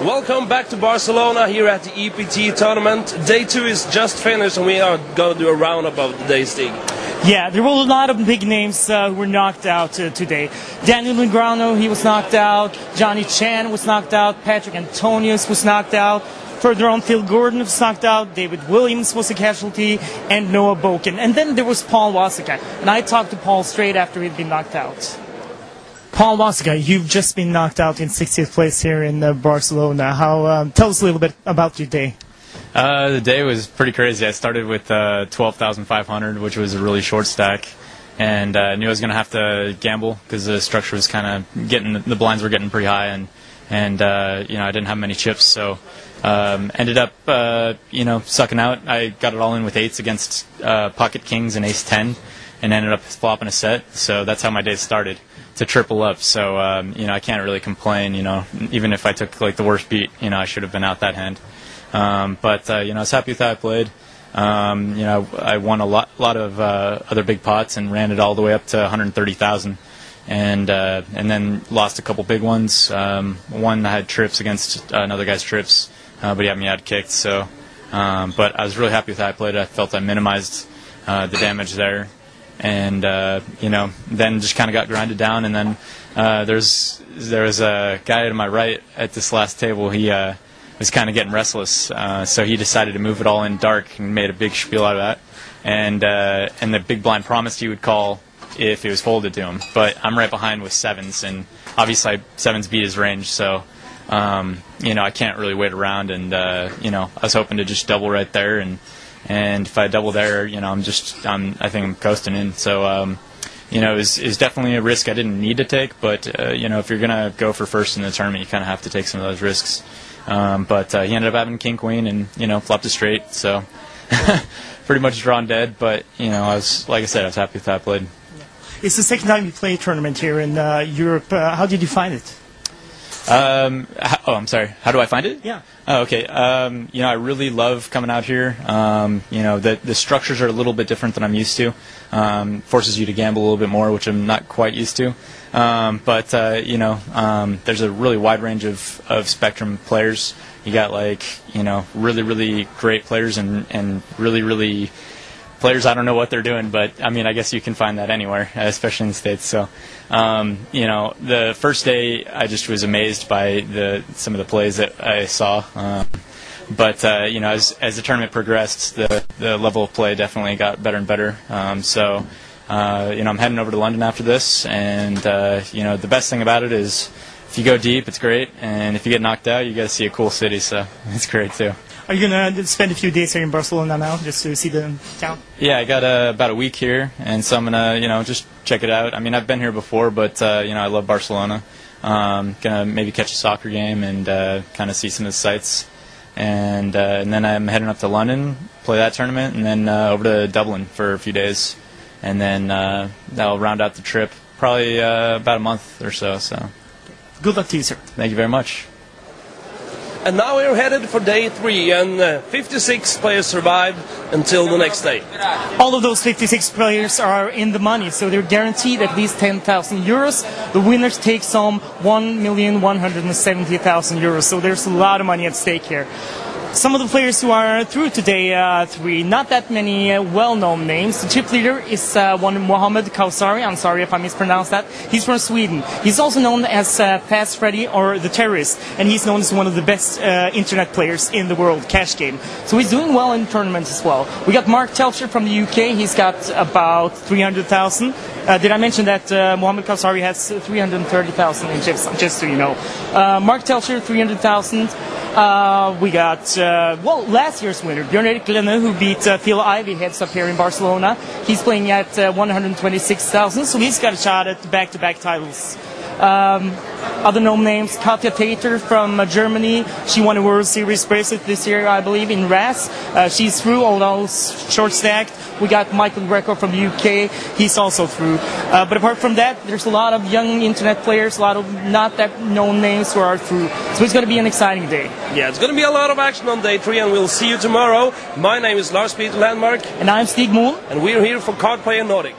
Welcome back to Barcelona here at the EPT tournament. Day 2 is just finished and we are going to do a roundup of the day's league. Yeah, there were a lot of big names who were knocked out today. Daniel Negreanu, he was knocked out. Johnny Chan was knocked out. Patrick Antonius was knocked out. Further on, Phil Gordon was knocked out. David Williams was a casualty. And Noah Boken. And then there was Paul Wasika. And I talked to Paul straight after he'd been knocked out. Paul Wasika, you've just been knocked out in 60th place here in Barcelona. Tell us a little bit about your day. The day was pretty crazy. I started with 12,500, which was a really short stack, and I knew I was going to have to gamble because the structure was kind of the blinds were getting pretty high, and I didn't have many chips, so ended up sucking out. I got it all in with eights against pocket kings and ace 10, and ended up flopping a set. So that's how my day started. To triple up, so I can't really complain. Even if I took like the worst beat, I should have been out that hand. But I was happy with how I played. I won a lot of other big pots and ran it all the way up to 130,000, and then lost a couple big ones. One I had trips against another guy's trips, but he had me out kicked. So, but I was really happy with how I played. I felt I minimized the damage there. And then just kind of got grinded down, and then there was a guy to my right at this last table. He was kind of getting restless, so he decided to move it all in dark and made a big spiel out of that. And the big blind promised he would call if it was folded to him, but I'm right behind with sevens, and obviously sevens beat his range, so I can't really wait around. And I was hoping to just double right there, and if I double there, I think I'm coasting in. So, it was definitely a risk I didn't need to take. But, if you're going to go for first in the tournament, you kind of have to take some of those risks. But he ended up having king, queen, and flopped it straight. So, pretty much drawn dead. But, I was happy with how I played. It's the second time you play a tournament here in Europe. How did you find it? I'm sorry. How do I find it? Yeah. Oh, okay. I really love coming out here. The structures are a little bit different than I'm used to. Forces you to gamble a little bit more, which I'm not quite used to. But there's a really wide range of spectrum players. You got really, really great players and really, really players I don't know what they're doing, but I guess you can find that anywhere, especially in the States. So, the first day I just was amazed by some of the plays that I saw. But as the tournament progressed, the level of play definitely got better and better. So, I'm heading over to London after this, and the best thing about it is if you go deep, it's great, and if you get knocked out, you get to see a cool city, so it's great too. Are you going to spend a few days here in Barcelona now, just to see the town? Yeah, I got about a week here, and so I'm going to, just check it out. I've been here before, but, I love Barcelona. Going to maybe catch a soccer game and kind of see some of the sights. And then I'm heading up to London, play that tournament, and then over to Dublin for a few days. And then that'll round out the trip, probably about a month or so. Good luck to you, sir. Thank you very much. And now we're headed for day 3, and 56 players survived until the next day. All of those 56 players are in the money, so they're guaranteed at least 10,000 euros. The winners take home 1,170,000 euros, so there's a lot of money at stake here. Some of the players who are through today 3, not that many well-known names. The chip leader is one Mohammed Kausari. I'm sorry if I mispronounced that. He's from Sweden. He's also known as Fast Freddy or the Terrorist, and he's known as one of the best internet players in the world, cash game. So he's doing well in tournaments as well. We got Mark Telcher from the UK. He's got about 300,000. Did I mention that Mohammed Kausari has 330,000 in chips, just so you know. Mark Telcher, 300,000. We got, last year's winner, Björn-Erik Lenne, who beat Phil Ivey heads up here in Barcelona. He's playing at 126,000, so he's got a shot at back-to-back titles. Other known names, Katja Tater from Germany. She won a World Series bracelet this year, I believe, in RAS. She's through, although short stacked. We got Michael Greco from the UK. He's also through. But apart from that, there's a lot of young internet players, a lot of not that known names who are through. So it's going to be an exciting day. Yeah, it's going to be a lot of action on day 3, and we'll see you tomorrow. My name is Lars Peter Landmark. And I'm Stig Moon. And we're here for Card Player Nordic.